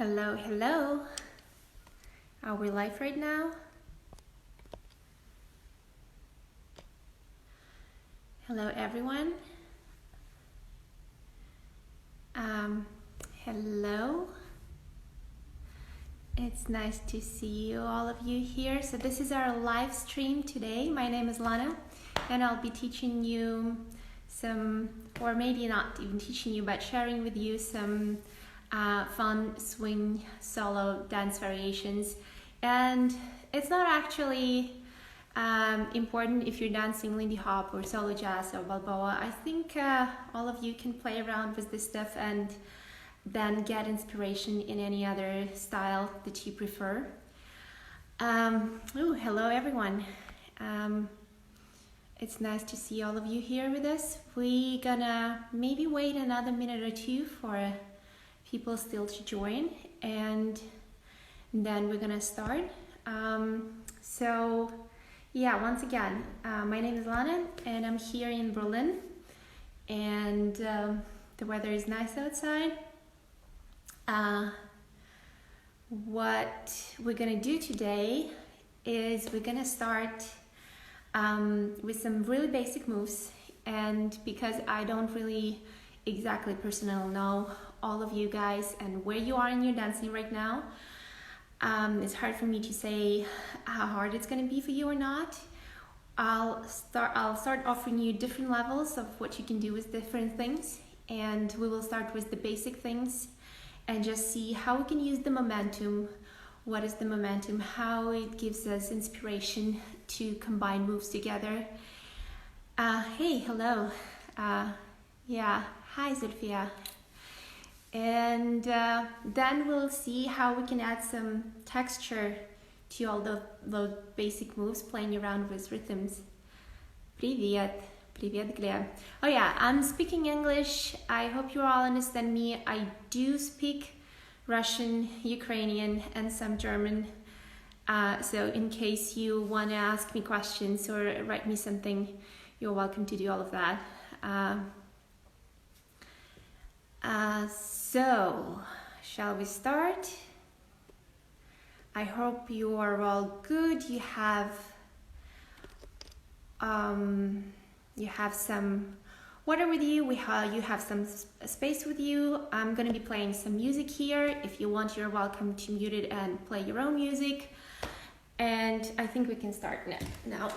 Hello, hello. Are we live right now? Hello, everyone. Hello. It's nice to see you, all of you here. So this is our live stream today. My name is Lana, and I'll be teaching you some, or maybe not even teaching you, but sharing with you some fun swing solo dance variations. And it's not actually important if you're dancing Lindy Hop or solo jazz or Balboa. I think all of you can play around with this stuff and then get inspiration in any other style that you prefer. Hello everyone. It's nice to see all of you here with us. We're gonna maybe wait another minute or two for people still to join, and then we're gonna start. Once again, my name is Lana, and I'm here in Berlin, and the weather is nice outside. What we're gonna do today is we're gonna start with some really basic moves, and because I don't really exactly personally know all of you guys and where you are in your dancing right now, it's hard for me to say how hard it's going to be for you or not. I'll start offering you different levels of what you can do with different things, and we will start with the basic things and just see how we can use the momentum. What is the momentum? How it gives us inspiration to combine moves together. Hey, hello. Hi, Zulfia. And then we'll see how we can add some texture to all those basic moves, playing around with rhythms. Привет, Gleb. Oh yeah, I'm speaking English. I hope you all understand me. I do speak Russian, Ukrainian, and some German. So in case you want to ask me questions or write me something, you're welcome to do all of that. So, shall we start? I hope you are all good. You have some water with you. You have some space with you. I'm gonna be playing some music here. If you want, you're welcome to mute it and play your own music. And I think we can start now.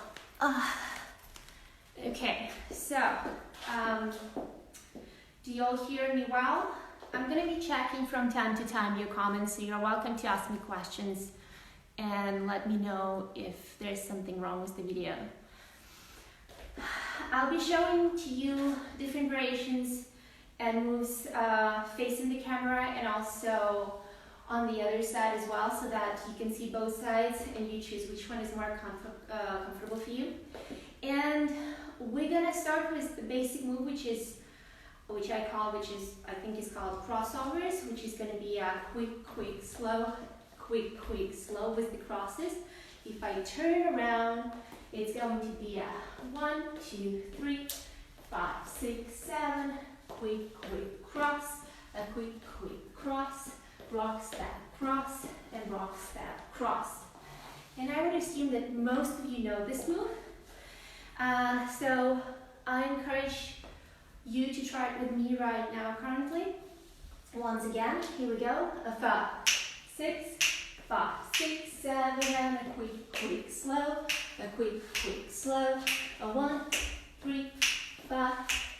Okay, so do you all hear me well? I'm going to be checking from time to time your comments, so you're welcome to ask me questions and let me know if there's something wrong with the video. I'll be showing to you different variations and moves facing the camera and also on the other side as well, so that you can see both sides and you choose which one is more comfortable for you. And we're going to start with the basic move, which I think is called crossovers, which is going to be a quick, slow with the crosses. If I turn around, it's going to be a 1, 2, 3, 5, 6, 7, quick cross, a quick cross, rock, step, cross, and rock, step, cross. And I would assume that most of you know this move. So I encourage you to try it with me right now currently. Once again, here we go. A 5, 6, 7, and a quick, slow. A quick, slow. A 1, 3, 5,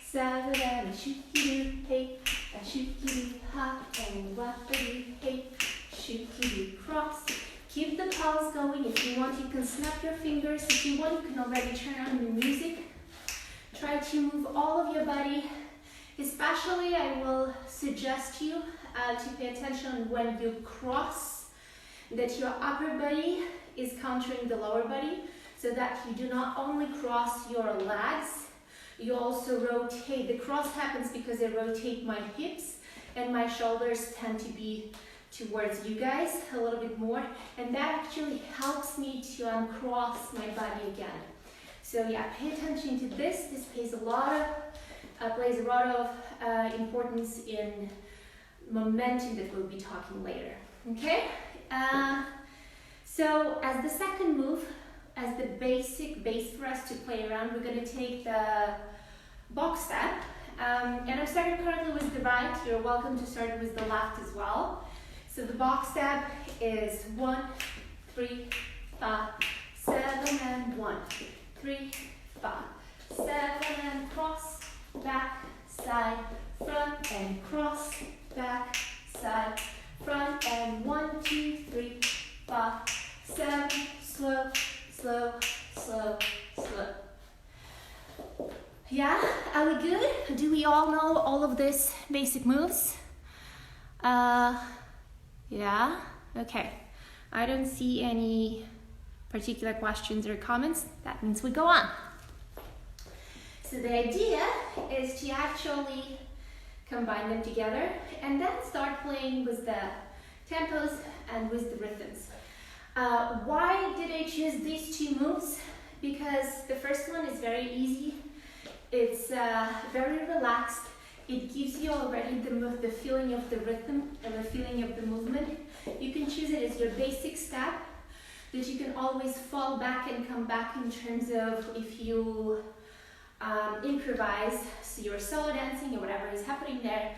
7, and a shooky-doo, hey. A shooky-doo, hop, and wap-a-doo, hey. Shooky-doo, cross. Keep the pulse going. If you want, you can snap your fingers. If you want, you can already turn on the music. Try to move all of your body. Especially, I will suggest you to pay attention when you cross, that your upper body is countering the lower body, so that you do not only cross your legs, you also rotate. The cross happens because I rotate my hips and my shoulders tend to be towards you guys a little bit more, and that actually helps me to uncross my body again. So yeah, pay attention to this. This plays a lot of importance in momentum that we'll be talking later. Okay? So as the second move, as the basic base for us to play around, we're going to take the box step. And I'm starting currently with the right. You're welcome to start with the left as well. So the box step is 1, 3, 5, 7, and 1, 3, 5, 7, and cross, back, side, front, and cross, back, side, front, and 1, 2, 3, 5, 7, slow, slow, slow, slow. Yeah, are we good? Do we all know all of these basic moves? Yeah, okay. I don't see any particular questions or comments. That means we go on. So the idea is to actually combine them together and then start playing with the tempos and with the rhythms. Why did I choose these two moves? Because the first one is very easy. It's very relaxed. It gives you already the feeling of the rhythm and the feeling of the movement. You can choose it as your basic step that you can always fall back and come back in terms of if you improvise, so you're solo dancing or whatever is happening there,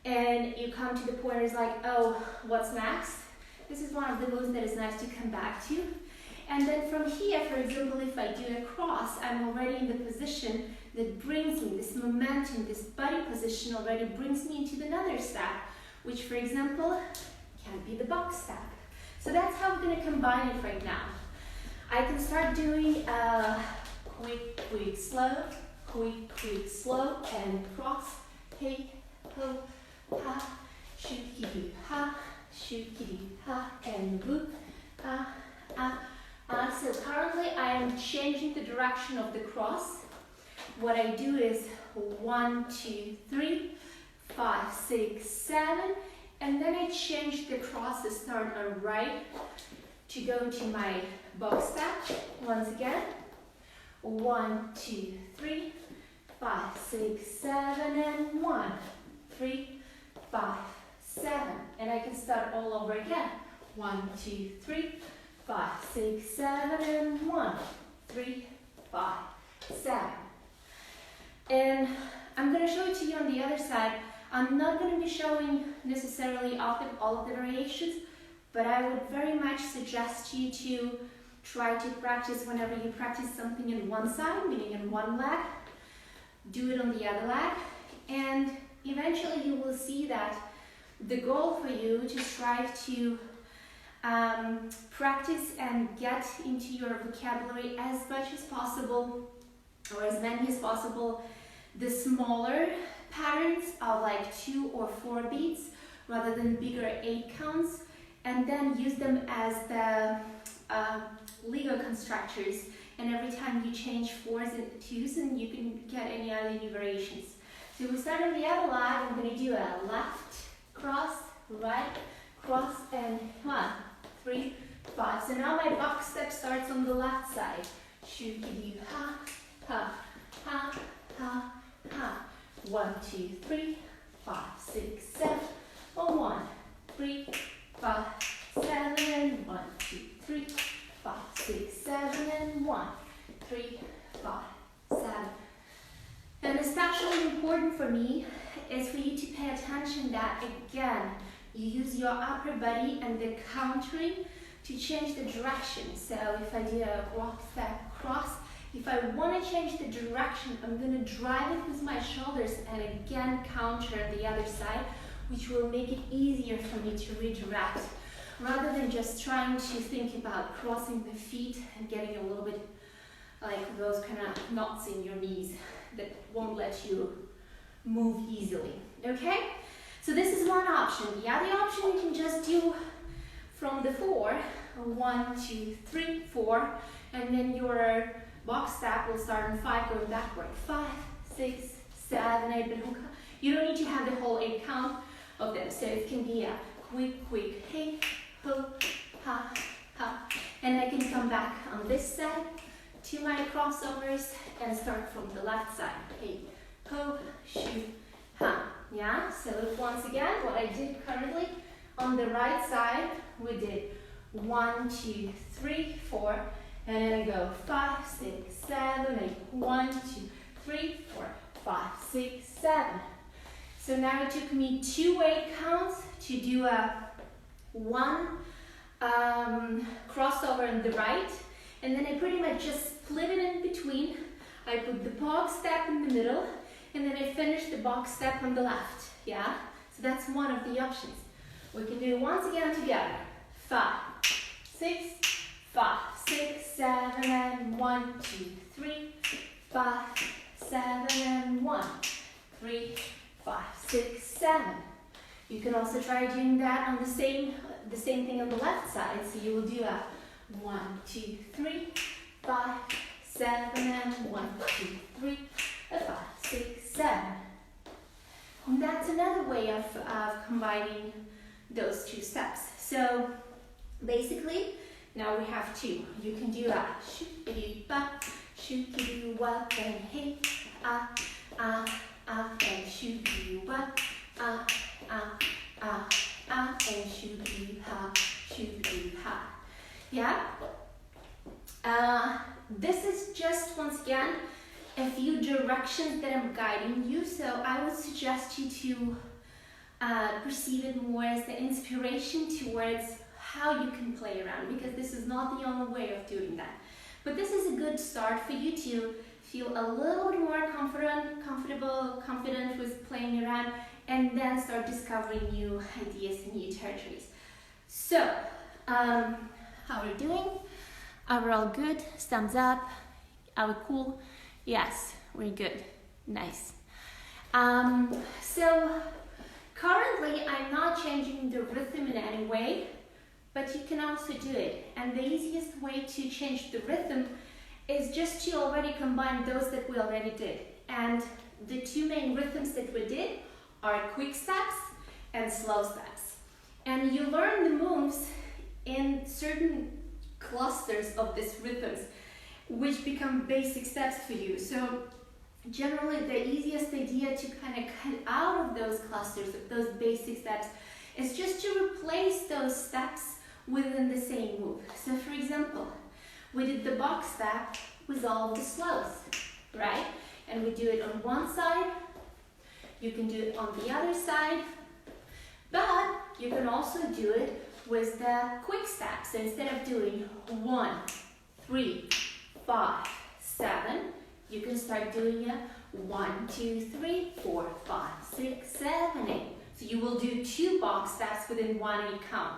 and you come to the point where it's like, oh, what's next? This is one of the moves that is nice to come back to. And then from here, for example, if I do a cross, I'm already in the position that brings me this momentum, this body position already brings me into another step, which, for example, can be the box step. So that's how we're going to combine it right now. I can start doing quick, quick, slow, and cross, hey, ho, ha, shoot-ki-doo, ha, shoot-ki-doo, ha, and whoop, so currently I am changing the direction of the cross. What I do is 1, 2, 3, 5, 6, 7, and then I change the cross to start on right to go to my box step. Once again, 1, 2, 3, 5, 6, 7, and 1, 3, 5, 7, and I can start all over again. 1, 2, 3, 5, 6, 7, and 1, 3, 5, 7. And I'm going to show it to you on the other side. I'm not going to be showing necessarily all of the variations, but I would very much suggest you to try to practice whenever you practice something in one side, meaning in one leg, do it on the other leg, and eventually you will see that the goal for you to strive to practice and get into your vocabulary as much as possible, or as many as possible, the smaller patterns of like 2 or 4 beats rather than bigger 8 counts, and then use them as the Lego constructors, and every time you change 4s and 2s and you can get any other new variations. So we start on the other leg. I'm going to do a left cross, right cross, and 1, 3, 5. So now my box step starts on the left side. Shoot-ki-doo, ha, ha, ha, ha, ha. 1, 2, 3, 5, 6, 7. 1, 3, 5, 7, 1, 2, 3, 5, 6, 7, and 1, 3, 5, 7. And especially important for me is for you to pay attention that, again, you use your upper body and the countering to change the direction. So if I do a walk, step, cross, if I want to change the direction, I'm going to drive it with my shoulders and again counter the other side, which will make it easier for me to redirect, rather than just trying to think about crossing the feet and getting a little bit like those kind of knots in your knees that won't let you move easily. Okay? So this is one option. The other option you can just do from the 4, 1, 2, 3, 4, and then your box step will start on 5 going backward. 5, 6, 7, 8, but you don't need to have the whole 8 count of them. So it can be a quick, quick, hey, ho, ha, ha. And I can come back on this side to my crossovers and start from the left side. Hey, ho, shoot, ha. Yeah, so once again, what I did currently on the right side, we did 1, 2, 3, 4, and then I go 5, 6, 7, 8, 1, 2, 3, 4, 5, 6, 7. So now it took me 2 weight counts to do a 1 crossover on the right, and then I pretty much just split it in between. I put the box step in the middle, and then I finish the box step on the left. Yeah, so that's one of the options. We can do it once again together. 5, 6, 5, 6, 7, and 1, 2, 3, 5, 7, and 1, 3, 5, 6, 7. You can also try doing that on the same thing on the left side. So you will do a 1, 2, 3, 5, 7, and 1, 2, 3, 5, 6, 7. And that's another way of combining those 2 steps. So basically, now we have 2. You can do a shoo-dee-ba, shoo-dee-doo-wah, and hey, and shoo-dee-wah, and shoo-dee-ha, shoo-dee-ha. Yeah? This is just, once again, a few directions that I'm guiding you, so I would suggest you to perceive it more as the inspiration towards how you can play around, because this is not the only way of doing that. But this is a good start for you to feel a little bit more confident with playing around, and then start discovering new ideas and new territories. So, how are we doing? Are we all good? Thumbs up. Are we cool? Yes, we're good. Nice. So currently I'm not changing the rhythm in any way, but you can also do it. And the easiest way to change the rhythm is just to already combine those that we already did. And the 2 main rhythms that we did are quick steps and slow steps. And you learn the moves in certain clusters of these rhythms, which become basic steps for you. So generally the easiest idea to kind of cut out of those clusters, of those basic steps, is just to replace those steps within the same move. So for example, we did the box step with all of the slows, right? And we do it on one side, you can do it on the other side, but you can also do it with the quick steps. So instead of doing 1, 3, 5, 7, you can start doing a 1, 2, 3, 4, 5, 6, 7, 8. So you will do 2 box steps within 1 8 count.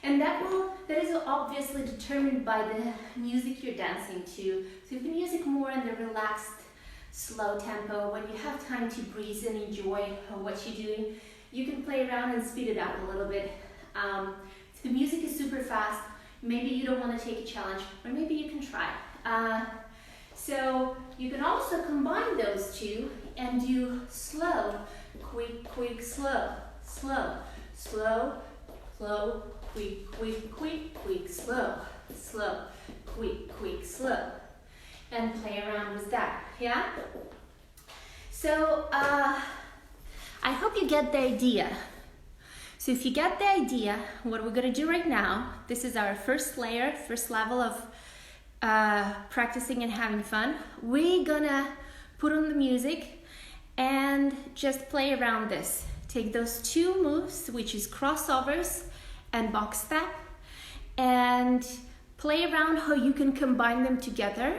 And that is obviously determined by the music you're dancing to. So if the music more in the relaxed, slow tempo, when you have time to breathe and enjoy what you're doing, you can play around and speed it up a little bit. If the music is super fast, maybe you don't want to take a challenge, or maybe you can try. So you can also combine those 2 and do slow, quick, quick, slow, slow, slow, slow, quick, quick, quick, quick, slow, slow, quick, quick, slow, and play around with that, yeah? So I hope you get the idea. So if you get the idea, what we're gonna do right now, this is our first layer, first level of practicing and having fun. We're gonna put on the music and just play around this. Take those 2 moves, which is crossovers and box step, and play around how you can combine them together,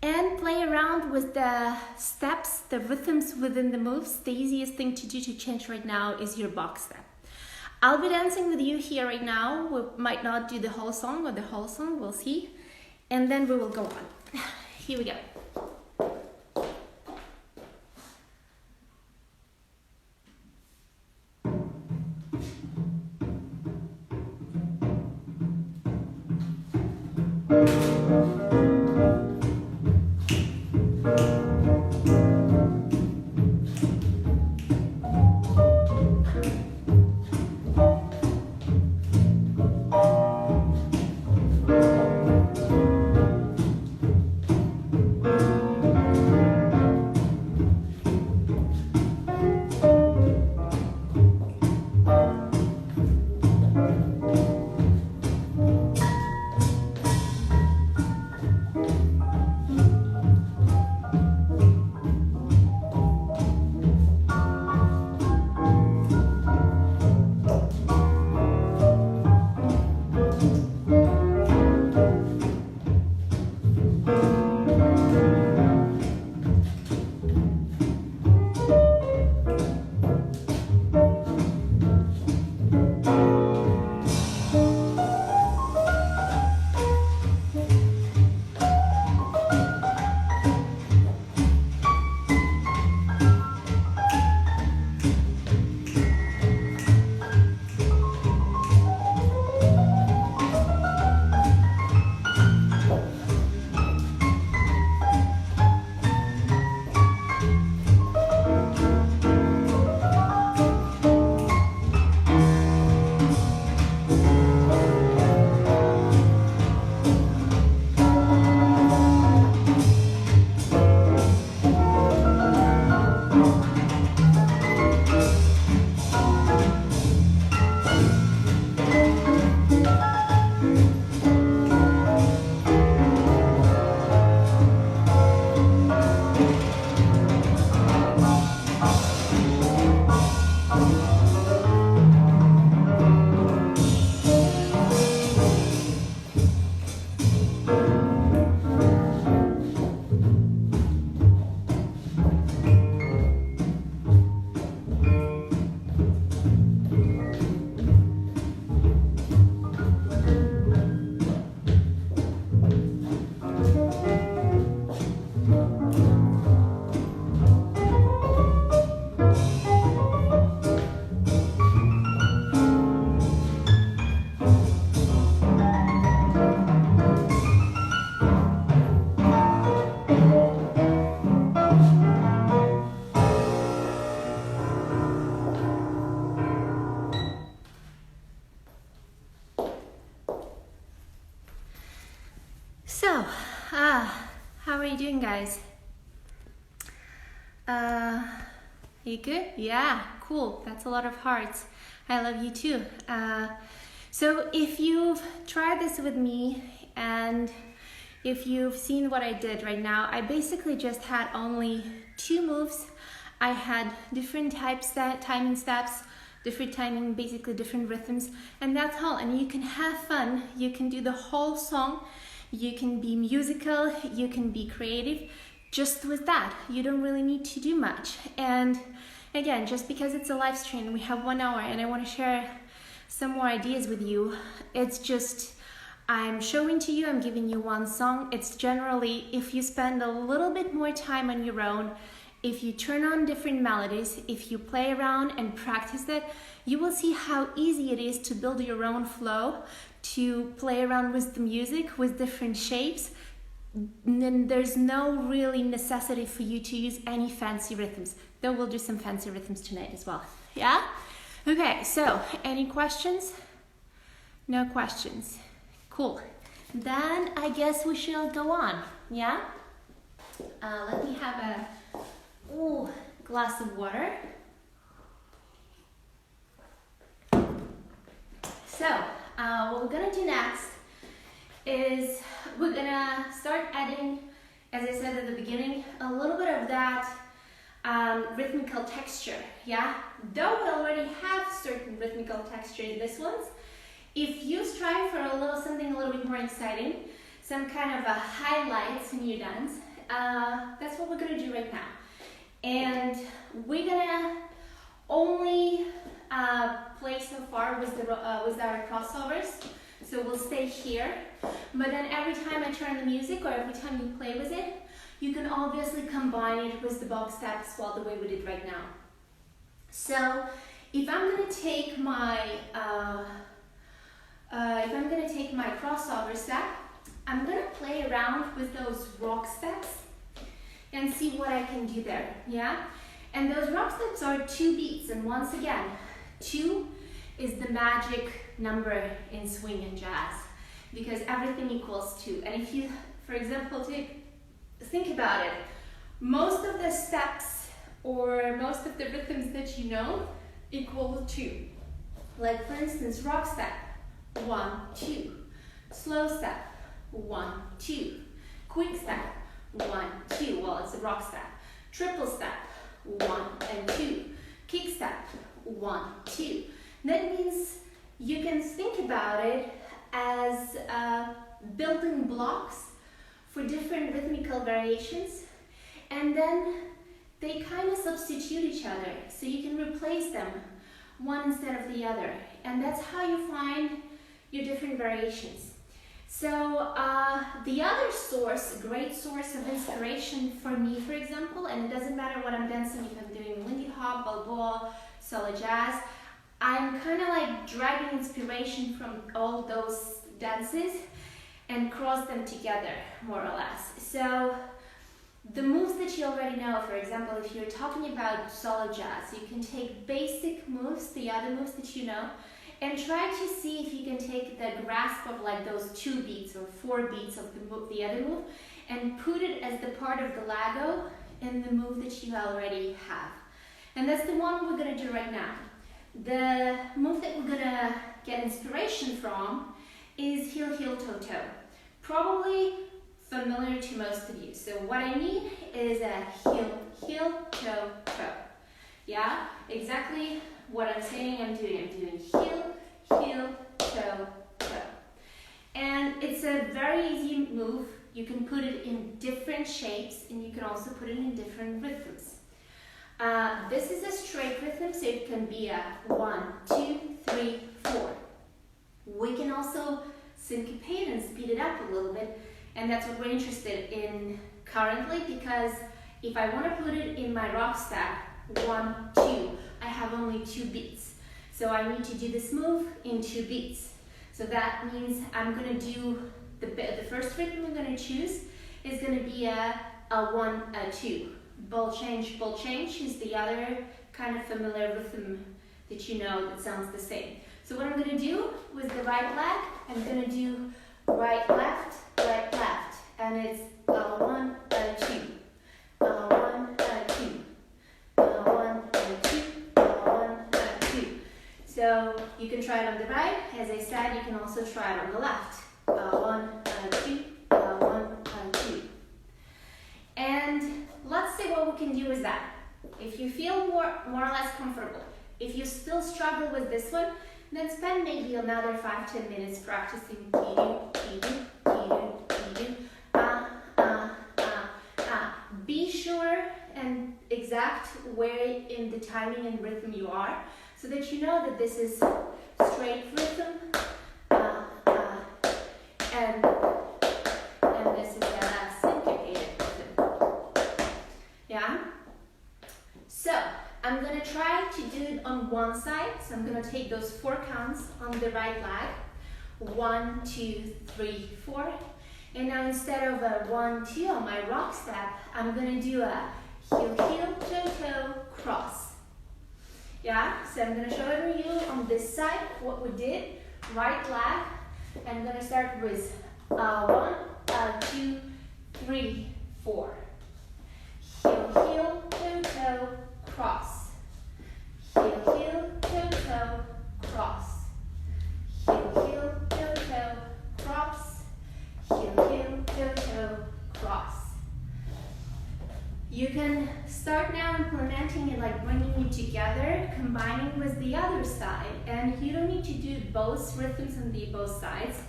and play around with the steps, the rhythms within the moves. The easiest thing to do to change right now is your box step. I'll be dancing with you here right now. We might not do the whole song or the whole song, we'll see. And then we will go on. Here we go. So, how are you doing, guys? You good? Yeah, cool. That's a lot of hearts. I love you too. So if you've tried this with me and if you've seen what I did right now, I basically just had only 2 moves. I had different timing steps, different timing, basically different rhythms, and that's all. And you can have fun. You can do the whole song. You can be musical. You can be creative. Just with that, you don't really need to do much. And again, just because it's a live stream, we have 1 hour, and I want to share some more ideas with you. It's just, I'm showing to you, I'm giving you 1 song. It's generally, if you spend a little bit more time on your own, if you turn on different melodies, if you play around and practice it, you will see how easy it is to build your own flow, to play around with the music, with different shapes. Then there's no really necessity for you to use any fancy rhythms, though we'll do some fancy rhythms tonight as well. Yeah? Okay, so any questions? No questions. Cool. Then I guess we shall go on. Yeah? Let me have a glass of water. So what we're gonna do next is we're gonna start adding, as I said at the beginning, a little bit of that rhythmical texture, yeah? Though we already have certain rhythmical texture in this ones, if you strive for something a little bit more exciting, some kind of a highlights in your dance, that's what we're gonna do right now. And we're gonna only play so far with our crossovers. So we'll stay here, but then every time I turn the music or every time you play with it, you can obviously combine it with the box steps the way we did right now. So if I'm gonna take my crossover step, I'm gonna play around with those rock steps and see what I can do there, yeah? And those rock steps are 2 beats, and once again, 2 is the magic number in swing and jazz, because everything equals 2. And if you, for example, think about it, most of the steps or most of the rhythms that you know equal 2. Like for instance, rock step, 1, 2. Slow step, 1, 2. Quick step, 1, 2. Well, it's a rock step. Triple step, 1 and 2. Kick step, 1, 2. That means you can think about it as building blocks for different rhythmical variations, and then they kind of substitute each other, so you can replace them one instead of the other, and that's how you find your different variations. So the other great source of inspiration for me, for example, and it doesn't matter what I'm dancing, if I'm doing Lindy Hop, Balboa, solo jazz, I'm kind of like dragging inspiration from all those dances and cross them together, more or less. So the moves that you already know, for example, if you're talking about solo jazz, you can take basic moves, the other moves that you know, and try to see if you can take the grasp of like those 2 beats or 4 beats of the other move, and put it as the part of the lago in the move that you already have. And that's the one we're gonna do right now. The move that we're gonna get inspiration from is heel, heel, toe, toe. Probably familiar to most of you. So what I need is a heel, heel, toe, toe. Yeah, exactly what I'm saying I'm doing. I'm doing heel, heel, toe, toe. And it's a very easy move. You can put it in different shapes, and you can also put it in different rhythms. This is a straight rhythm, so it can be a 1, 2, 3, 4. We can also syncopate and speed it up a little bit, and that's what we're interested in currently, because if I want to put it in my rock step, 1, 2, I have only 2 beats. So I need to do this move in 2 beats. So that means I'm going to do the first rhythm I'm going to choose is going to be a 1, a 2. Ball change is the other kind of familiar rhythm that you know that sounds the same. So what I'm going to do with the right leg, I'm going to do right, left, right, left. and it's a 1, a 2, a 1, a 2, a 1, a 2, a 1, a 2. So you can try it on the right. As I said, you can also try it on the left. A 1, a 2, a 1, a 2. And let's see what we can do with that. If you feel more or less comfortable, if you still struggle with this one, then spend maybe another 5-10 minutes practicing ki-do, ki-do, ki-do, ki-do, Be sure and exact where in the timing and rhythm you are, so that you know that this is straight rhythm, and this is a syncopated rhythm. Yeah? So I'm gonna try to do it on one side. So I'm gonna take those 4 counts on the right leg. 1, 2, 3, 4. And now instead of a 1, 2 on my rock step, I'm gonna do a heel, heel, toe, toe, cross. Yeah, so I'm gonna show you on this side what we did. Right leg. I'm gonna start with 1, 2, 3, 4. Heel, heel, toe, toe, cross. Heel, heel, toe, toe, cross. Heel, heel, toe, toe, cross. Heel, heel, toe, toe, cross. You can start now implementing it, like bringing it together, combining with the other side, and you don't need to do both rhythms on both sides.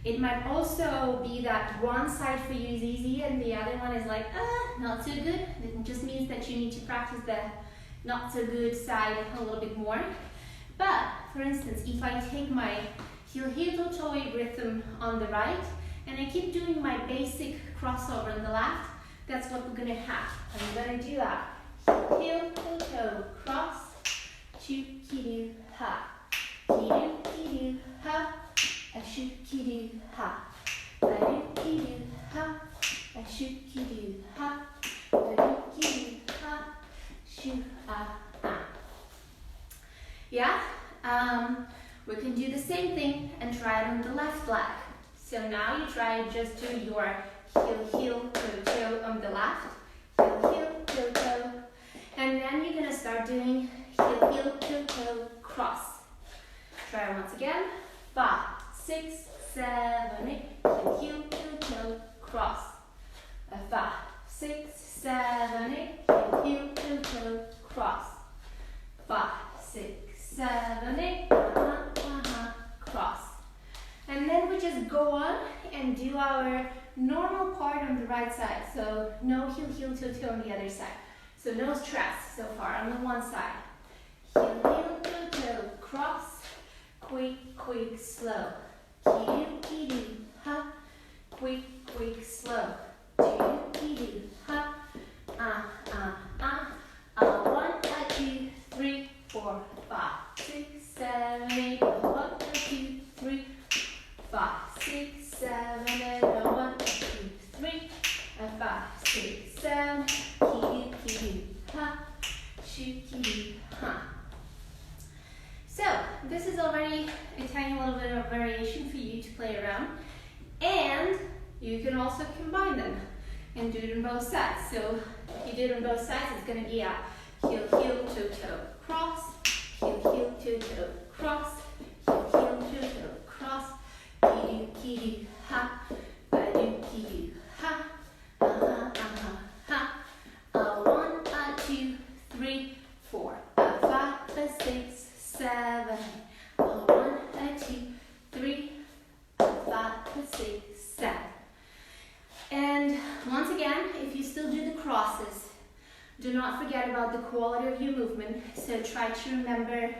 It might also be that one side for you is easy and the other one is like, not so good. It just means that you need to practice the not so good side a little bit more. But, for instance, if I take my heel, heel, toe, toe rhythm on the right, and I keep doing my basic crossover on the left, that's what we're gonna have. I'm gonna do that. Heel, heel, toe, toe, cross, choo, ki-do, ha. Ki-do, ki-do, ha. A shoot, ki-do, ha. Ba-do, ki-do, ha. A shoot, ki-do, ha. Ba-do, ki-do, ha. Shoot, Yeah? We can do the same thing and try it on the left leg. So now you try just do your heel, heel, toe, toe on the left. Heel, heel, toe, toe. And then you're gonna start doing heel, heel, toe, toe, cross. Try it once again. 5, 6, 7, 8. Heel, heel, toe, toe, cross. 5, 6, 7, 8. Heel, heel, toe, toe, cross. 5, 6, 7, 8. Cross. And then we just go on and do our normal part on the right side. So no heel, heel, toe, toe on the other side. So no stress so far on the one side. Heel, heel, toe, toe, cross. Quick, quick, slow. Ki-do, ki-do, ha. Quick, quick, slow. Do, ki-do, ha. 1, 2, 3, 4, 5, 6, 7, 8. 1, 2, 3, 5, 6, 7, 8. 1, 2, 3, 5, 6, 7. Ki-do, ki-do, ha. Shoot, ki-do, ha. So, this is already a tiny little bit of variation for you to play around. And you can also combine them and do it on both sides. So, if you do it on both sides, it's going to be a heel, heel, toe, toe, cross. Heel, heel, toe, toe, cross. Heel, heel, toe, toe, cross. Ki-do, ki-do, ha. Ba-do, ki-do, ha. Ha. 1, 2, 3, 4, 5, 6, 7. 1, 2, 3, 5, 6, 7. And once again, if you still do the crosses, do not forget about the quality of your movement. So try to remember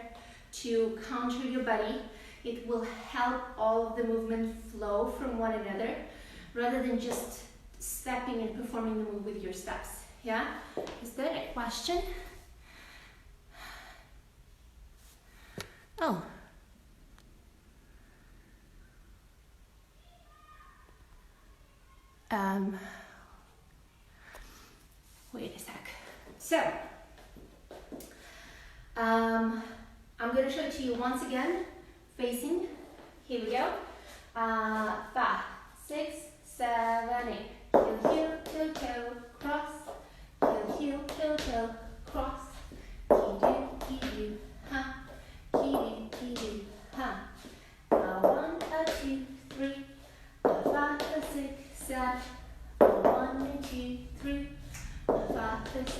to counter your body. It will help all of the movement flow from one another, rather than just stepping and performing the move with your steps. Yeah? Is there a question? Oh. Wait a sec. So, I'm going to show it to you once again, facing. Here we go. 5, 6, 7, 8. Heel, heel, toe, toe, cross. Heel, heel, toe, toe, cross. Kee-doo, ha. Kee-doo, ha. 1, 2, 3, 4, 6, 7. 1, 2, 3, 4, 6,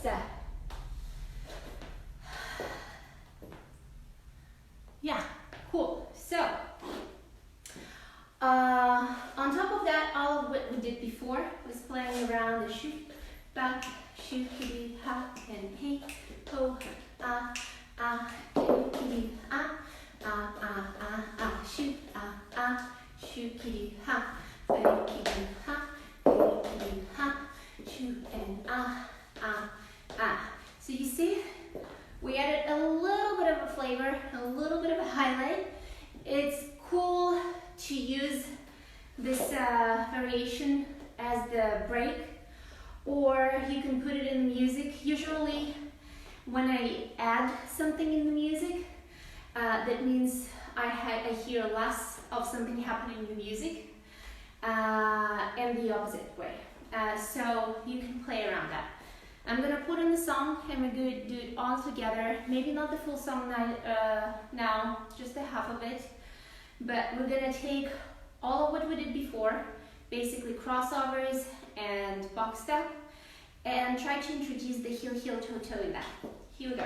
7. Yeah, cool. So, on top of that, all of what we did before was playing around the shoot, back, shoot, kitty, ha, and hey, ho, ah, kitty, shoot, shoot, kitty, ha, kitty, ha, shoot, and So you see, we added a little bit of a flavor, a little bit of a highlight. It's cool to use this variation as the break, or you can put it in the music. Usually when I add something in the music, that means I hear less of something happening in the music, and the opposite way. So you can play around that. I'm gonna put in the song and we're gonna do it all together. Maybe not the full song now, just a half of it. But we're gonna take all of what we did before, basically crossovers and box step, and try to introduce the heel, heel, toe, toe in that. Here we go.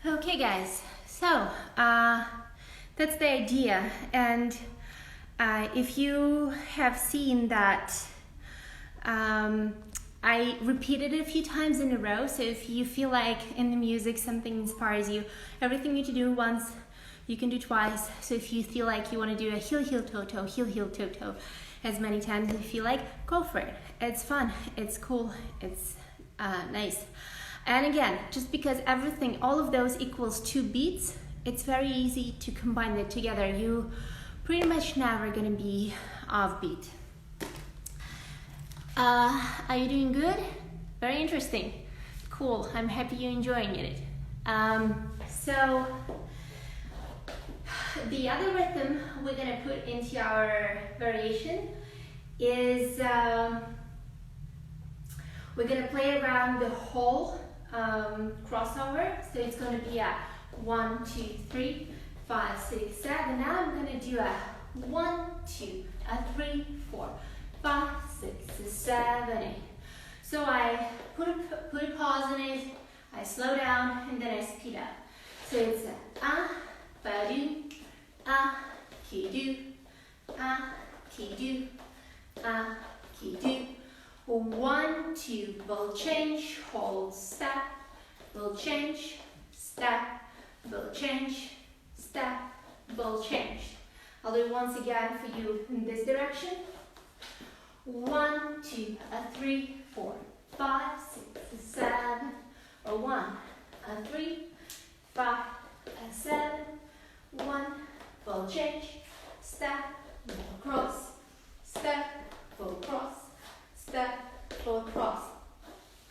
Okay guys, so that's the idea, and if you have seen that I repeated it a few times in a row, so if you feel like in the music something inspires you, everything you need to do once, you can do twice. So if you feel like you want to do a heel, heel, toe, toe, heel, heel, toe, toe, as many times as you feel like, go for it. It's fun, it's cool, it's nice. And again, just because everything, all of those equals 2 beats, it's very easy to combine it together. You pretty much never gonna be off beat. Are you doing good? Very interesting. Cool, I'm happy you're enjoying it. So, the other rhythm we're gonna put into our variation is we're gonna play around the whole crossover. So it's gonna be a 1, 2, 3, 5, 6, 7. Now I'm gonna do a 1, 2, a 3, 4, 5, 6, 7, 8. So I put a pause in it, I slow down and then I speed up. So it's ba-do, ki-do, ki-do, ki-do. 1, 2, we'll change, hold, step, we'll change, step, we'll change, step, we'll change. I'll do it once again for you in this direction. 1, 2, 3, 4, 5, 6, 7, or 1, 3, 5, 7, 1, we'll change, step, we'll cross, step, we'll cross, step, we'll cross.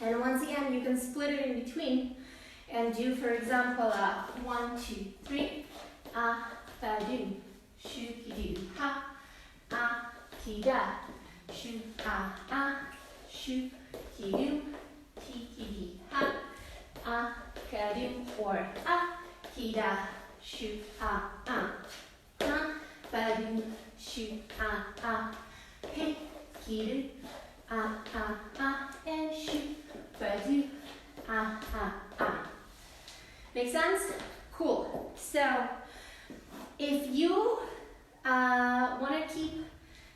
And once again, you can split it in between and do, for example, 1, 2, 3, ba-do, shoo-ki-do, ha, ki-da, shoo, shoo, ki-do, ki-ki-di, ha, ka-do, or ki-da, shoo, ba-do, shoo, hey, ki-do, and shoo, ba-do, Make sense? Cool. So, if you want to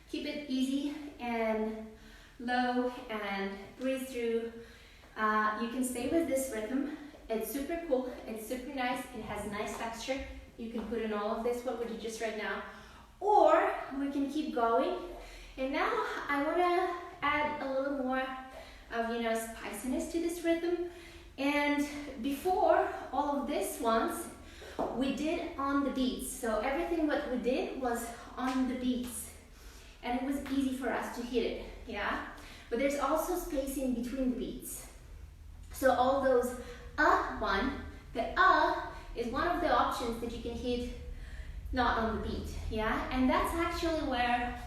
keep it easy and low and breathe through, you can stay with this rhythm. It's super cool. It's super nice. It has nice texture. You can put in all of this, what we did just right now. Or we can keep going. And now I want to add a little more of, spiciness to this rhythm. And before all of this ones, we did on the beats. So everything what we did was on the beats. And it was easy for us to hit it, yeah? But there's also spacing between the beats. So all those one, the is one of the options that you can hit not on the beat, yeah? And that's actually where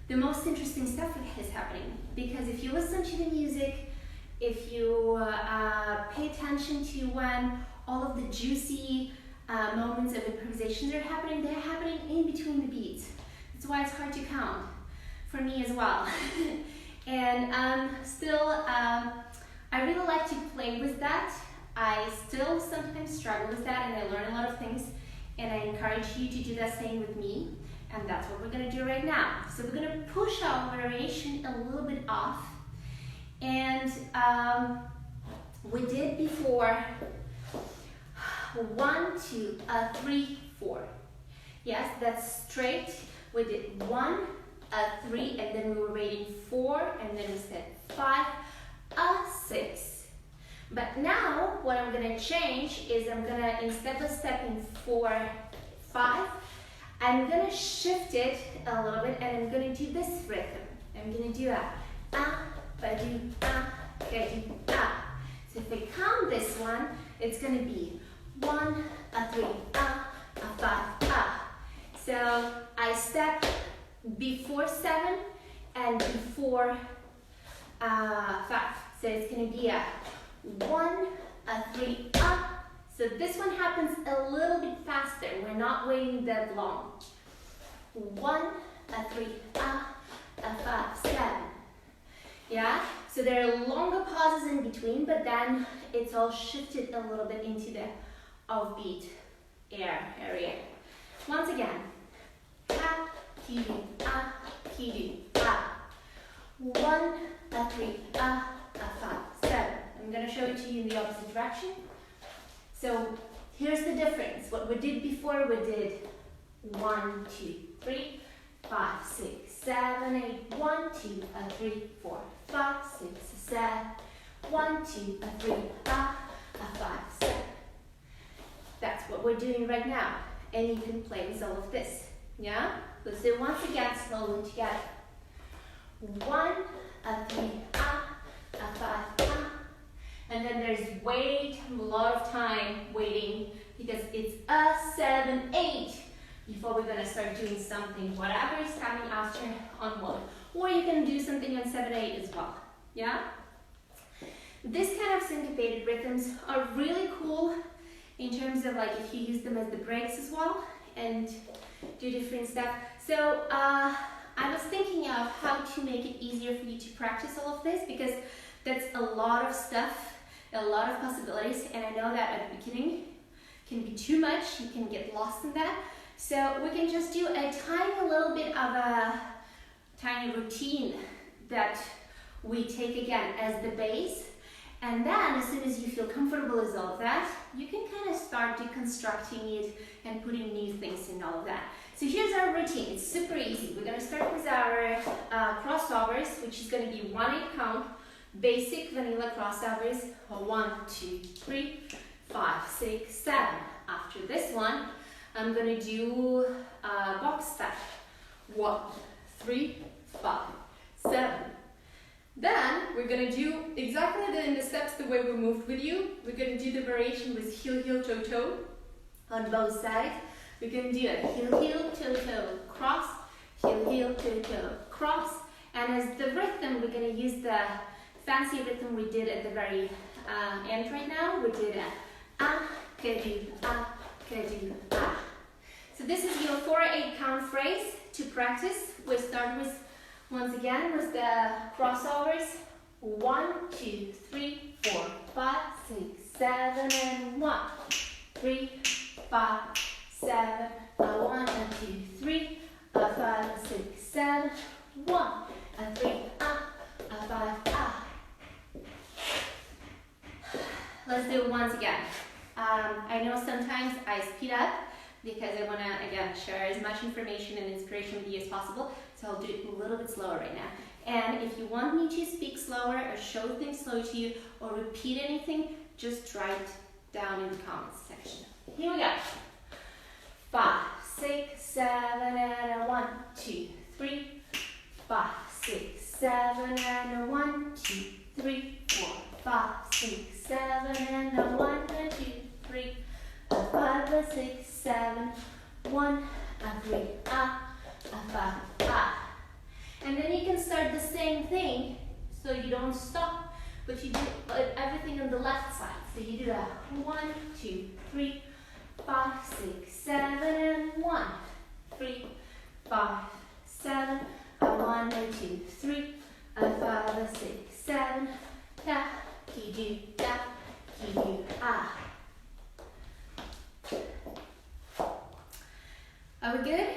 the most interesting stuff is happening. Because if you listen to the music, if you pay attention to when all of the juicy moments of improvisations are happening, they're happening in between the beats. That's why it's hard to count, for me as well. And still, I really like to play with that. I still sometimes struggle with that, and I learn a lot of things, and I encourage you to do the same with me, and that's what we're going to do right now. So we're going to push our variation a little bit off, and we did before 1, 2, 3, 4. Yes, that's straight. We did 1, 3, and then we were rating 4, and then we said 5, 6. But now, what I'm going to change is I'm going to, instead of stepping 4, 5, I'm going to shift it a little bit, and I'm going to do this rhythm. I'm going to do a ba-do, ga-do, So if I count this one, it's going to be 1, 3, 5, So I step before 7 and before 5. So it's going to be a 1, 3, So this one happens a little bit faster. We're not waiting that long. 1, 3, 5, 7. Yeah? So there are longer pauses in between, but then it's all shifted a little bit into the offbeat area. Once again. Ha, ki, do, 1, 3, 5, 7. I'm going to show it to you in the opposite direction. So here's the difference. What we did before, we did 1, 2, 3, 5, 6, 7, 8, 1, 2, 3, 4, 5, 6, 7, 1, 2, 3, 5, 7. That's what we're doing right now. And you can play with all of this. Yeah? Let's do it once again, slowly together. 1, 3, 5, and then there's wait, a lot of time waiting because it's 7, 8 before we're gonna start doing something, whatever is coming after on 1. Or you can do something on 7, 8 as well, yeah? This kind of syncopated rhythms are really cool in terms of like if you use them as the breaks as well and do different stuff. So I was thinking of how to make it easier for you to practice all of this because that's a lot of stuff a lot of possibilities, and I know that at the beginning can be too much, you can get lost in that. So we can just do a tiny little bit of a tiny routine that we take again as the base. And then as soon as you feel comfortable with all of that, you can kind of start deconstructing it and putting new things in all of that. So here's our routine. It's super easy. We're going to start with our crossovers, which is going to be 1-8 count, basic vanilla crossovers. 1, 2, 3, 5, 6, 7. After this one, I'm going to do box step. 1, 3, 5, 7. Then we're going to do exactly in the steps the way we moved with you. We're going to do the variation with heel, heel, toe, toe on both sides. We're going to do a heel, heel, toe, toe, cross, heel, heel, toe, toe, cross. And as the rhythm, we're going to use the fancy rhythm we did at the very end right now. We did a ka-do, ka-do, ah. So this is your 4-8 count phrase to practice. We start with, once again, with the crossovers. 1, 2, 3, 4, 5, 6, 7, and 1, 3, 5, 7, 1, 2, 3, 5, 6, 7, 1, 3, 5, Let's do it once again. I know sometimes I speed up because I want to, again, share as much information and inspiration with you as possible. So I'll do it a little bit slower right now. And if you want me to speak slower or show things slow to you or repeat anything, just write down in the comments section. Here we go. 5, 6, 7, and 1, 2, 3, 5, 6, 7, and 1, 2, 3, 4, 5, 6, 7, and 1, 2, 3, 5, 6, 7, 1, 3, 5, And then you can start the same thing, so you don't stop, but you do everything on the left side. So you do that 1, 2, 3, 5, 6, 7, and 1, 3, 5, 7, 1, 2, 3, 5, 6, 7, da, ki do, da, ki do, ah. Are we good?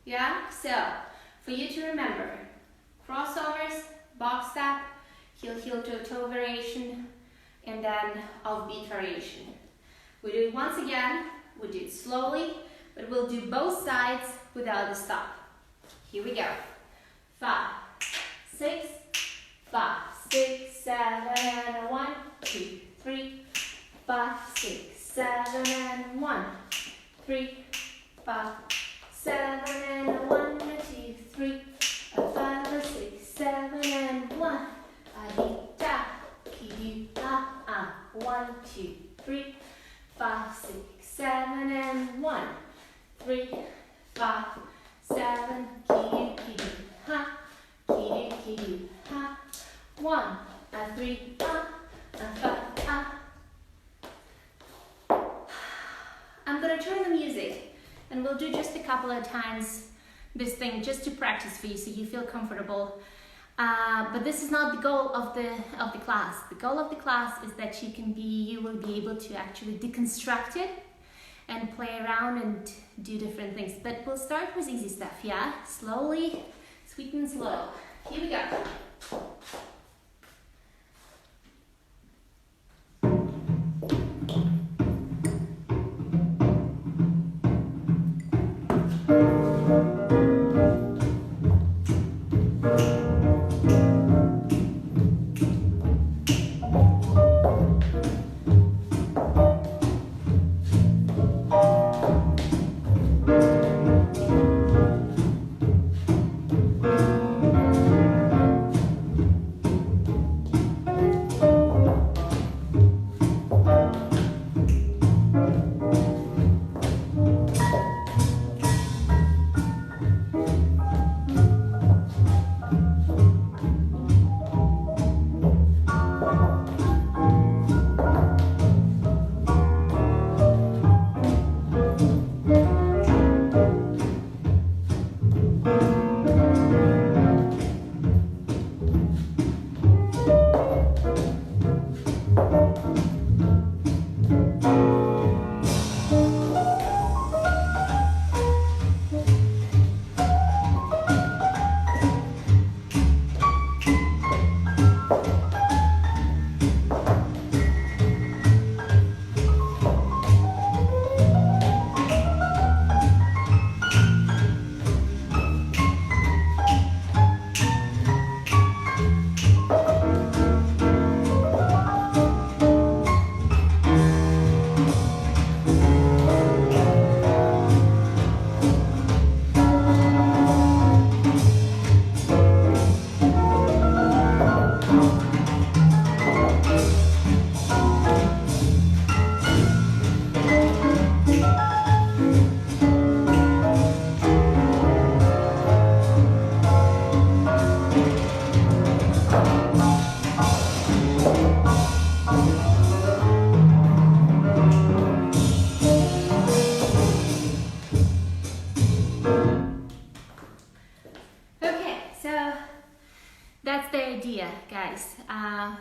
Yeah? So, for you to remember, crossovers, box step, heel, heel, toe, toe variation, and then offbeat variation. We do it once again, we do it slowly, but we'll do both sides without a stop. Here we go. 5, 6, 5, 6, 7, and 1, 2, 3, 5, 6, 7, and 1, 3, 5, 7, and 1, 2, 3, 5, 6, 7, and 1. Da, ki, do, 1, 2, 3, 5, 6, 7, and 1, 3, 5, 7, ki, do, ha, ki, do, ha, 1, 3, 5, I'm gonna turn the music, and we'll do just a couple of times this thing just to practice for you, so you feel comfortable. But this is not the goal of the class. The goal of the class is that you will be able to actually deconstruct it and play around and do different things. But we'll start with easy stuff, yeah? Slowly, sweet and slow. Here we go.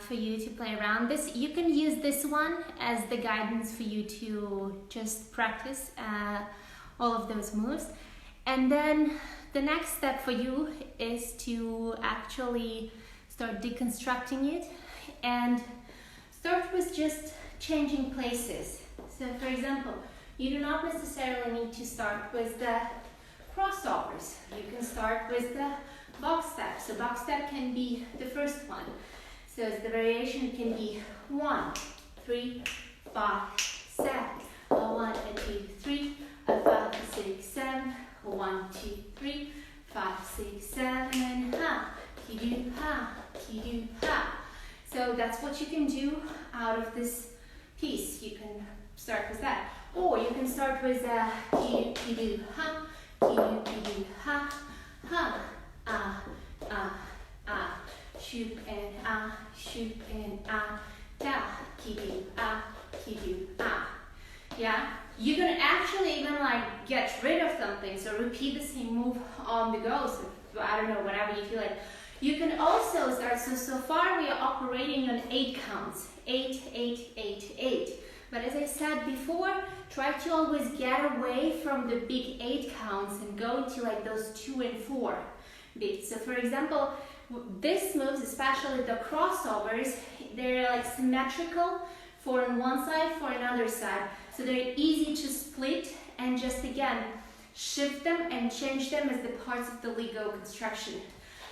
for you to play around. This, you can use this one as the guidance for you to just practice all of those moves. And then the next step for you is to actually start deconstructing it and start with just changing places. So for example, you do not necessarily need to start with the crossovers. You can start with the box step. So box step can be the first one. So the variation can be 1, 3, 5, 7. 1, 2, 3, 5, 6, 7. 1, 2, 3, 5, 6, 7, and ha, ki-do, ha, ki-do, ha. So that's what you can do out of this piece. You can start with that. Or you can start with ki-do, ki-do, ha, ki-do, ki-do, ha, ha, shoot and shoot and da, ki-do, ki-do, yeah? You can actually even like get rid of something, so repeat the same move on the go, so I don't know, whatever you feel like. You can also start, so far we are operating on 8 counts, 8, 8, 8, 8. But as I said before, try to always get away from the big 8 counts and go into like those 2 and 4 beats. So for example, these moves, especially the crossovers, they're like symmetrical for on one side, for another side. So they're easy to split and just again, shift them and change them as the parts of the Lego construction.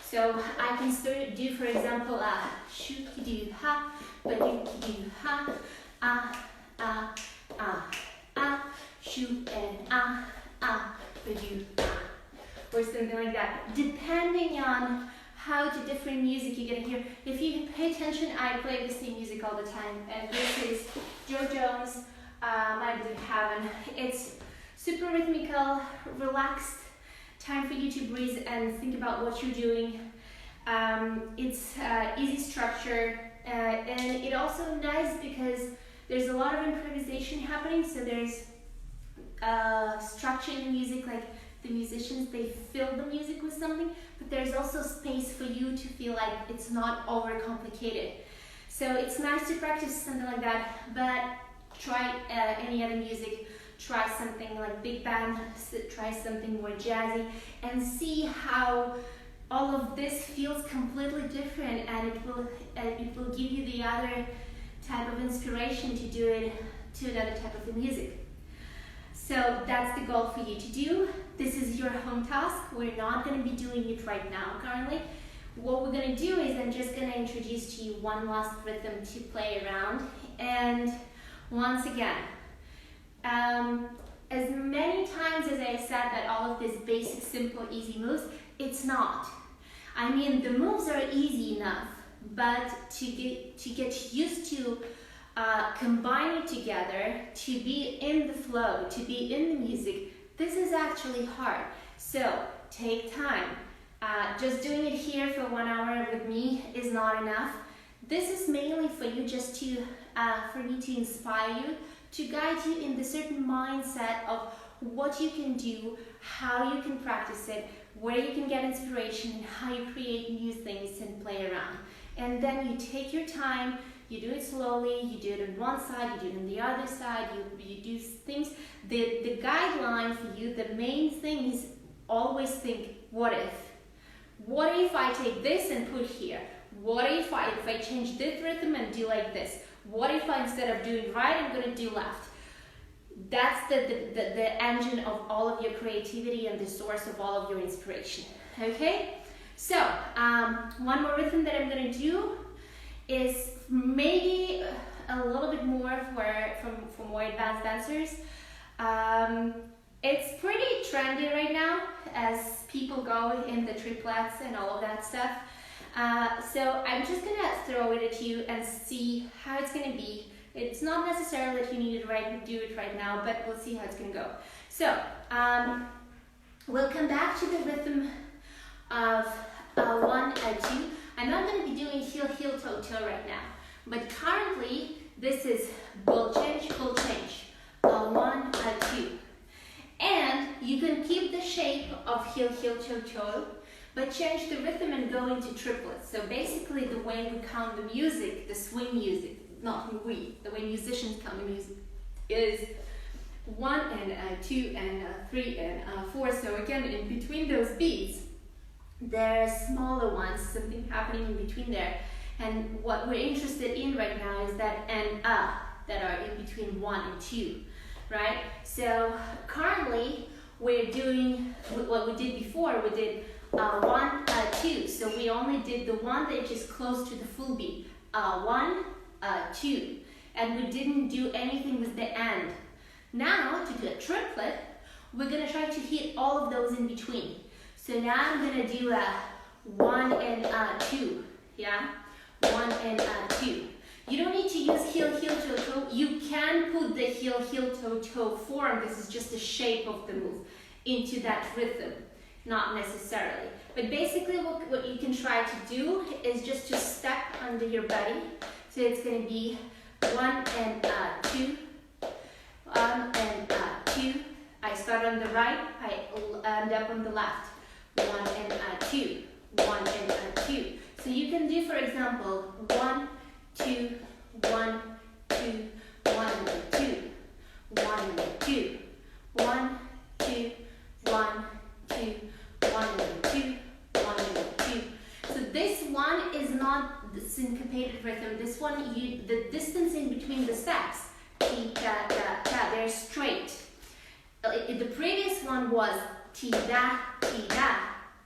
So I can start do, for example, shoot ki do ha, ba do ki do ha, shoot and ba do or something like that, depending on how the different music you're gonna hear. If you pay attention, I play the same music all the time, and this is Joe Jones, My Blue Heaven. It's super rhythmical, relaxed, time for you to breathe and think about what you're doing. It's easy structure, and it also nice because there's a lot of improvisation happening, so there's structure in the music, like the musicians, they fill the music with something, but there's also space for you to feel like it's not overcomplicated. So it's nice to practice something like that, but try any other music, try something like big band, try something more jazzy, and see how all of this feels completely different, and it will give you the other type of inspiration to do it to another type of music. So that's the goal for you to do. This is your home task. We're not going to be doing it right now currently. What we're going to do is I'm just going to introduce to you one last rhythm to play around. And once again, as many times as I said that all of these basic, simple, easy moves, it's not. I mean, the moves are easy enough, but to get used to combine it together, to be in the flow, to be in the music, this is actually hard. So take time. Just doing it here for 1 hour with me is not enough. This is mainly for you just to, for me to inspire you, to guide you in the certain mindset of what you can do, how you can practice it, where you can get inspiration, and how you create new things and play around. And then you take your time, you do it slowly, you do it on one side, you do it on the other side, you do things. The guideline for you, the main thing is always think, what if? What if I take this and put here? What if I change this rhythm and do like this? What if I, instead of doing right, I'm going to do left? That's the engine of all of your creativity and the source of all of your inspiration. Okay? So, one more rhythm that I'm going to do is maybe a little bit more for more advanced dancers. It's pretty trendy right now as people go in the triplets and all of that stuff. So I'm just gonna throw it at you and see how it's gonna be. It's not necessarily that you need to do it right now, but we'll see how it's gonna go. So we'll come back to the rhythm of 1 and 2. I'm not gonna be doing heel, heel, toe, toe right now, but currently this is ball change, 1 and 2. And you can keep the shape of heel, heel, toe, toe, but change the rhythm and go into triplets. So basically the way we count the music, the swing music, not we, the way musicians count the music is 1 and 2 and 3 and 4. So again, in between those beats, there's smaller ones, something happening in between there. And what we're interested in right now is that and that are in between 1 and 2, right? So currently we're doing what we did before. We did 1, 2. So we only did the one that is close to the full beat. 1, 2. And we didn't do anything with the and. Now, to do a triplet, we're going to try to hit all of those in between. So now I'm going to do a 1 and 2, yeah? 1 and 2. You don't need to use heel, heel, toe, toe. You can put the heel, heel, toe, toe form. This is just the shape of the move into that rhythm, not necessarily. But basically what you can try to do is just to step under your body. So it's going to be 1 and 2. 1 and 2. I start on the right, I end up on the left. 1 and 2. 1 and 2. So you can do, for example, 1, 2, 1, 2, 1, 2, 1, 2, 1, 2, 1, 2, 1, 2, 1, 2. So this one is not the syncopated rhythm. This one, the distance in between the steps, ti, ta, ta, ta, they're straight. The previous one was ti, da, ti, da,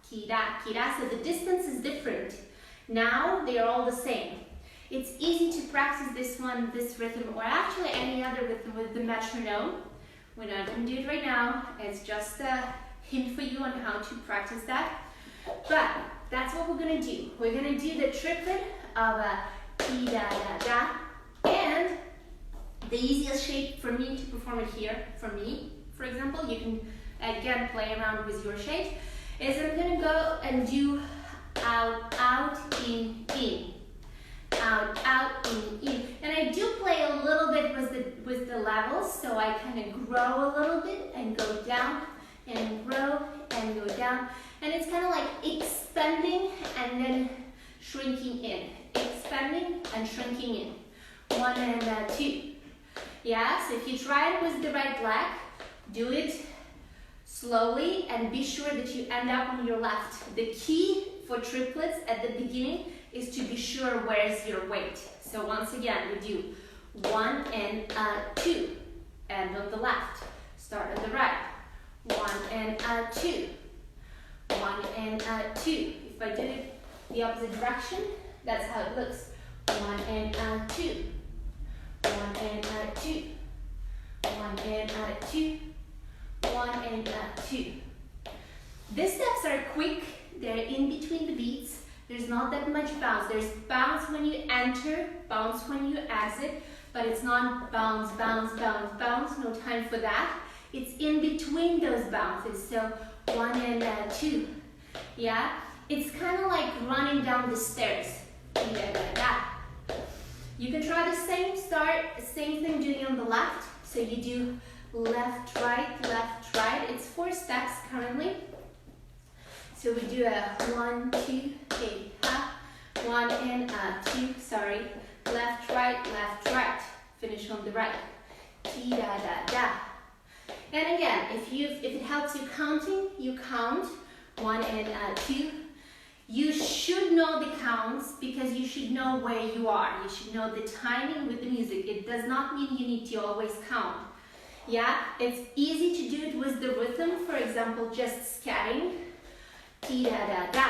ki, da, ki, da. So the distance is different. Now they are all the same. It's easy to practice this one, this rhythm, or actually any other rhythm with the metronome. We're not going to do it right now. It's just a hint for you on how to practice that. But that's what we're going to do. We're going to do the triplet of a ti, da, da, da. And the easiest shape for me to perform it here, for me, for example, you can again play around with your shape, is I'm going to go and do out, out, in, in. Out, out, in. And I do play a little bit with the levels, so I kind of grow a little bit and go down and grow and go down. And it's kind of like expanding and then shrinking in. Expanding and shrinking in. 1 and 2. Yeah, so if you try it with the right leg, do it slowly and be sure that you end up on your left. The key for triplets at the beginning is to be sure where's your weight. So once again, we do 1 and 2, and on the left. Start on the right. 1 and 2. 1 and 2. If I do it the opposite direction, that's how it looks. 1 and 2. 1 and 2. 1 and 2. 1 and 2. These steps are quick. They're in between the beats. There's not that much bounce. There's bounce when you enter, bounce when you exit, but it's not bounce, bounce, bounce, bounce. No time for that. It's in between those bounces. So 1 and 2. Yeah? It's kind of like running down the stairs. You can try the same same thing doing on the left. So you do left, right, it's 4 steps currently. So we do a 1, 2, 3, 1 and 2, sorry. Left, right. Finish on the right. Ti, da, da, da. And again, if it helps you counting, you count 1 and 2. You should know the counts because you should know where you are. You should know the timing with the music. It does not mean you need to always count. Yeah, it's easy to do it with the rhythm. For example, just scatting, ti da da da,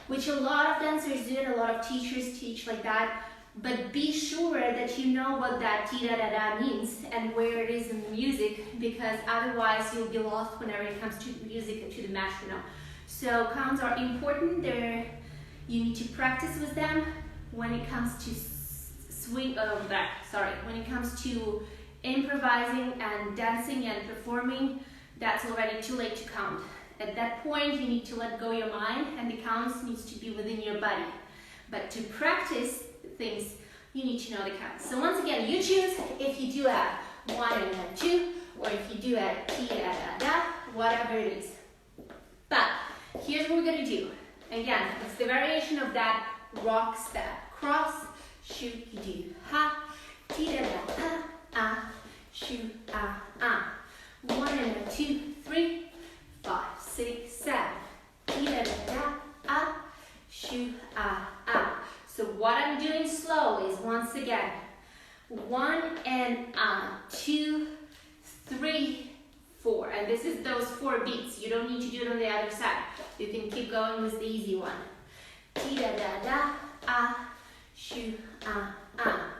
which a lot of dancers do and a lot of teachers teach like that. But be sure that you know what that ti da da da means and where it is in the music, because otherwise you'll be lost whenever it comes to music and to the metronome. So counts are important. You need to practice with them. When it comes to when it comes to improvising and dancing and performing, that's already too late to count. At that point, you need to let go your mind and the counts needs to be within your body. But to practice things, you need to know the counts. So once again, you choose if you do a 1 and a 2, or if you do a ti da da da, whatever it is. But here's what we're gonna do. Again, it's the variation of that rock step. Cross, shoot, you do ha, ti da da ha, ah, shoot, ah, ah. 1 and a 2, 3, 5, 6, 7. Ti da da da, ah, shoot, ah, ah. So what I'm doing slow is once again, 1 and 2, 3, 4. And this is those 4 beats. You don't need to do it on the other side. You can keep going with the easy one. Ti da da da, ah, shoo, ah, ah.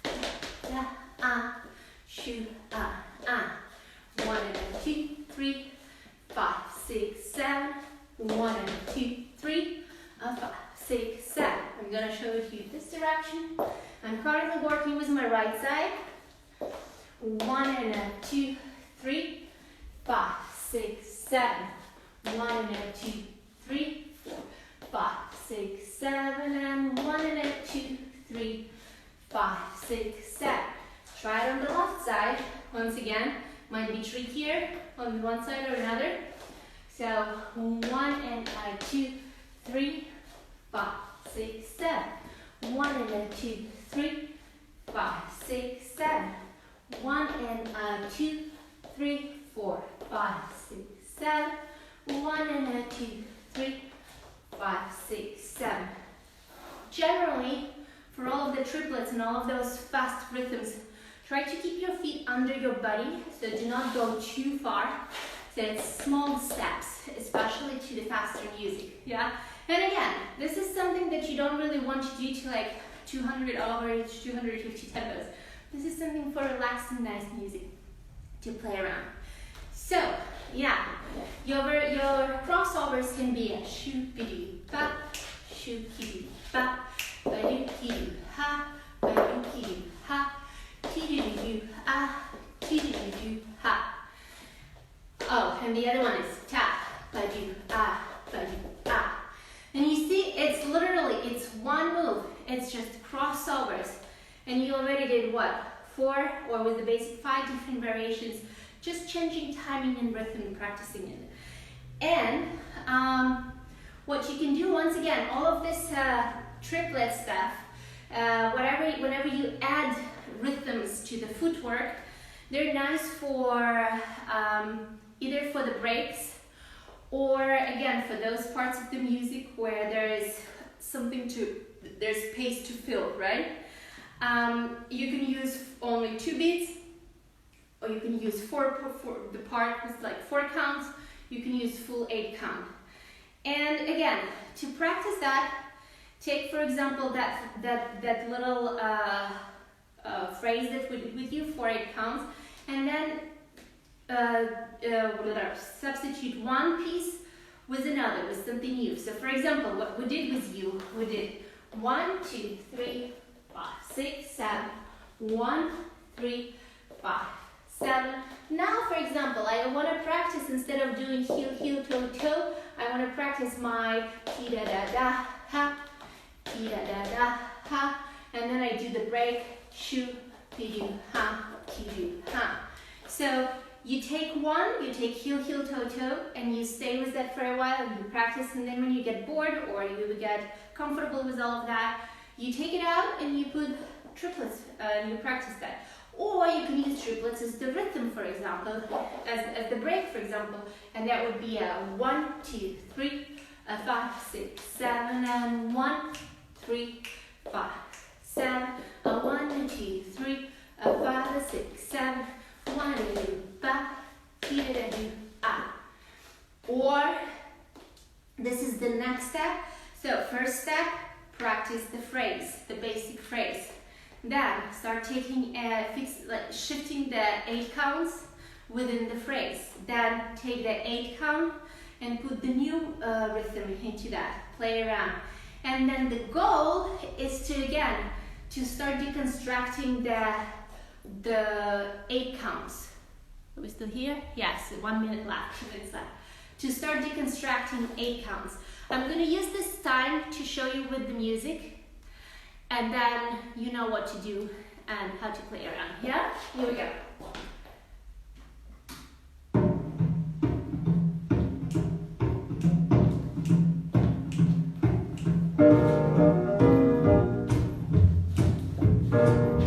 Da, ah, shoo, ah, ah. 1 and a 2, 3, 5, 6, 7. 1 and a 2, 3, 5, 6, 7. I'm gonna show you this direction. I'm currently working with my right side. 1 and a 2, 3, 5, 6, 7. 1 and a 2, 3, 4, 5, 6, 7. And 1 and a 2, 3, 5, 6, 7. Try it on the left side. Once again, might be trickier on one side or another. So 1 and a 2, 3, 5, 6, 7. 1 and a 2, 3, 5, 6, 7. 1 and a 2, 3, 4, 5, 6, 7. 1 and a 2, 3, 5, 6, 7. Generally, for all of the triplets and all of those fast rhythms, try to keep your feet under your body, so do not go too far. So it's small steps, especially to the faster music, yeah? And again, this is something that you don't really want to do to like 200 hours, 250 tempos. This is something for relaxing, nice music to play around. So, yeah, your crossovers can be a shoop-be-doo-ba, shoop-be-doo-ba, ba-doo-ki-doo-ha, ba-doo-ki-doo-ha, ti-doo-doo-doo-ah, ti-doo-doo-doo-ha. Oh, and the other one is ta, ba-doo-ah, ba-doo-ah. And you see, it's literally, it's one move. It's just crossovers. And you already did what? 4, or with the basic 5 different variations, just changing timing and rhythm and practicing it. And what you can do, once again, all of this triplet stuff, whenever you add rhythms to the footwork, they're nice for either for the breaks, or again for those parts of the music where there is there's space to fill, right? You can use only 2 beats, or you can use 4 the part with like 4 counts. You can use full 8 count. And again, to practice that, take for example that little phrase that we did with you, 4 8 counts, and then substitute one piece with another, with something new. So for example, what we did with you, we did 1 2 3 5 6 7, 1 3 5 7. Now for example, I want to practice, instead of doing heel heel toe toe, I want to practice my ti da da da ha, ti da da da ha, and then I do the break, shoo, ti do ha, ti do ha. So you take one, you take heel, heel, toe, toe, and you stay with that for a while and you practice, and then when you get bored or you get comfortable with all of that, you take it out and you put triplets and you practice that. Or you can use triplets as the rhythm, for example, as the break, for example, and that would be a 1 2 3 5 6 7, and 1 3 5 7, 1 2 3 5 6 7, 1 2 ba, ti da da do ah. Or this is the next step. So first step, practice the phrase, the basic phrase. Then start taking shifting the 8 counts within the phrase. Then take the 8 count and put the new rhythm into that. Play around. And then the goal is to start deconstructing the 8 counts. Are we still here? Yes, 1 minute left, 2 minutes left. To start deconstructing 8 counts. I'm going to use this time to show you with the music, and then you know what to do and how to play around. Yeah? Here we go. you.